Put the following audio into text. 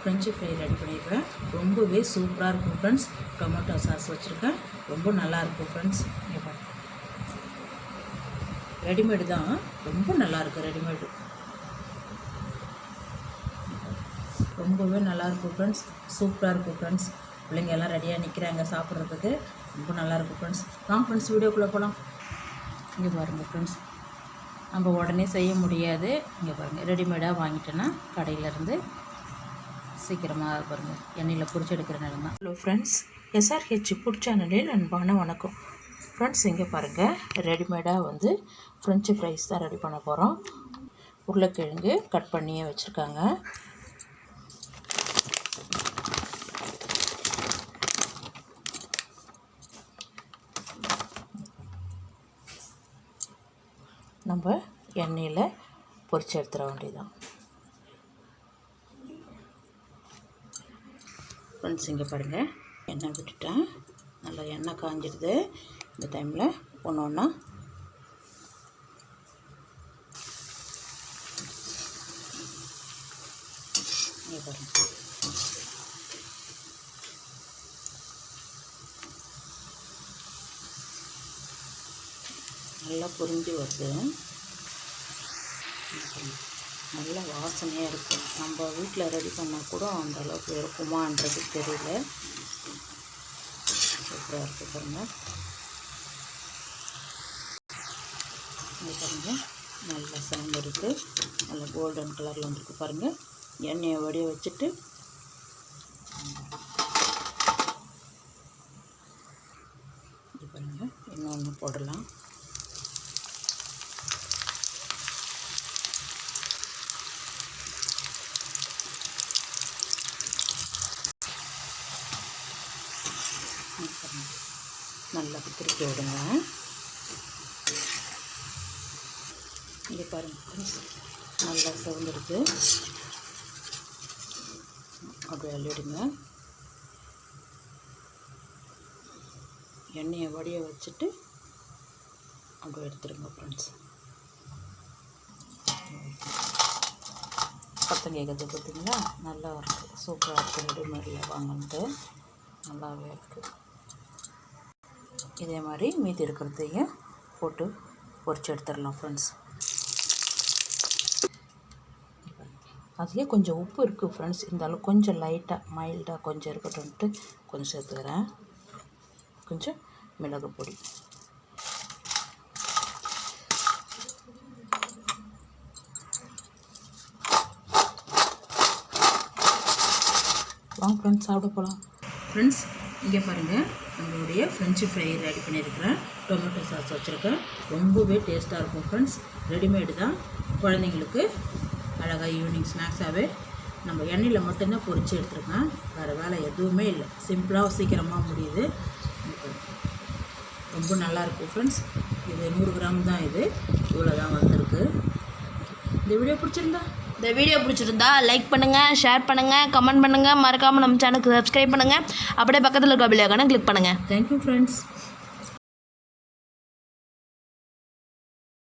French fry ready பண்ணியிருக்கேன். ரொம்பவே சூப்பராக இருக்கும் ஃப்ரெண்ட்ஸ். டொமேட்டோ சாஸ் வச்சுருக்கேன். ரொம்ப நல்லாயிருக்கும் ஃப்ரெண்ட்ஸ். இங்கே பாருங்கள், ரெடிமேடு தான், ரொம்ப நல்லாயிருக்கு. ரெடிமேடு ரொம்பவே நல்லாயிருக்கும் ஃப்ரெண்ட்ஸ். சூப்பராக இருக்கும் ஃப்ரெண்ட்ஸ். பிள்ளைங்க எல்லாம் ரெடியாக நிற்கிறாங்க சாப்பிட்றதுக்கு. ரொம்ப நல்லாயிருக்கும் ஃப்ரெண்ட்ஸ். வாங்க ஃப்ரெண்ட்ஸ், வீடியோக்குள்ளே போகலாம். இங்கே பாருங்கள் ஃப்ரெண்ட்ஸ், நம்ம உடனே செய்ய முடியாது. இங்கே பாருங்கள், ரெடிமேடாக வாங்கிட்டேன்னா கடையிலேருந்து சீக்கிரமாக பாருங்கள் எண்ணெயில் பொரிச்சு எடுக்கிற நேரம் தான். ஹலோ ஃப்ரெண்ட்ஸ், SRH ஃபுட் சேனலில் அன்பான வணக்கம் ஃப்ரெண்ட்ஸ். இங்கே பாருங்கள், ரெடிமேடாக ஃப்ரெஞ்சு ஃப்ரைஸ் தான் ரெடி பண்ண போகிறோம். உருளைக்கிழங்கு கட் பண்ணியே வச்சுருக்காங்க. நம்ம எண்ணெயில் பொரிச்சு எடுத்துட வேண்டியதுதான் ஃப்ரெண்ட்ஸ். இங்கே பாருங்கள், எண்ணெய் விட்டுட்டேன். நல்லா எண்ணெய் காஞ்சிடுது. இந்த டைமில் ஒன்று ஒன்றா இங்கே பாருங்கள், நல்லா பொரிஞ்சு வருது. நல்ல வாசனையாக இருக்கும். நம்ம வீட்டில் ரெடி பண்ணால் கூட அந்த அளவுக்கு இருக்குமான்றது தெரியல. சூப்பராக இருக்குது பாருங்கள். இது பாருங்கள், நல்லா செவந்திருக்கு. நல்லா கோல்டன் கலரில் வந்துருக்கு பாருங்கள். எண்ணெயை வடிய வச்சுட்டு இது பாருங்கள், இன்னொன்று போடலாம். நல்லா திருப்பி விடுங்க. இங்கே பாருங்கள், நல்லா சிவந்துருக்கு. அப்படியே அள்ளிடுங்க. எண்ணெயை வடிய வச்சுட்டு அப்படியே எடுத்துடுங்க ஃப்ரெண்ட்ஸ். பத்தம் கேட்குறது பார்த்தீங்களா, நல்லா இருக்குது. சூப்பராக இருக்குது. ரெடிமேடில் வாங்கிட்டு நல்லாவே இருக்குது. இதே மாதிரி மீதி இருக்கிறதையும் போட்டு பொரிச்சு எடுத்துடலாம் ஃப்ரெண்ட்ஸ். அதுலேயே கொஞ்சம் உப்பு இருக்குது ஃப்ரெண்ட்ஸ். இருந்தாலும் கொஞ்சம் லைட்டாக மைல்டாக கொஞ்சம் இருக்கட்டும்ட்டு கொஞ்சம் சேர்த்துக்கிறேன். கொஞ்சம் மிளகு பொடி. வாங்க ஃப்ரெண்ட்ஸ், சாப்பிட போகலாம். ஃப்ரெண்ட்ஸ், இங்கே பாருங்கள், நம்மளுடைய ஃப்ரெஞ்சு ஃப்ரை ரெடி பண்ணியிருக்கிறேன். டொமேட்டோ சாஸ் வச்சுருக்கேன். ரொம்பவே டேஸ்ட்டாக இருக்கும் ஃப்ரெண்ட்ஸ். ரெடிமேடு தான். குழந்தைங்களுக்கு அழகாக ஈவினிங் ஸ்நாக்ஸாகவே நம்ம எண்ணெயில் மட்டும்தான் பொரித்து எடுத்துருக்கேன். வேறு வேலை எதுவுமே இல்லை. சிம்பிளாக சீக்கிரமாக முடியுது. ரொம்ப நல்லாயிருக்கும் ஃப்ரெண்ட்ஸ். இது 100 கிராம் தான். இது இவ்வளோ தான் வந்திருக்கு. இந்த வீடியோ பிடிச்சிருந்தா லைக் பண்ணுங்கள், ஷேர் பண்ணுங்கள், கமெண்ட் பண்ணுங்கள். மறக்காமல் நம்ம சேனலுக்கு சப்ஸ்கிரைப் பண்ணுங்கள். அப்படியே பக்கத்தில் இருக்க பெல் ஐகானை கிளிக் பண்ணுங்கள். Thank you friends.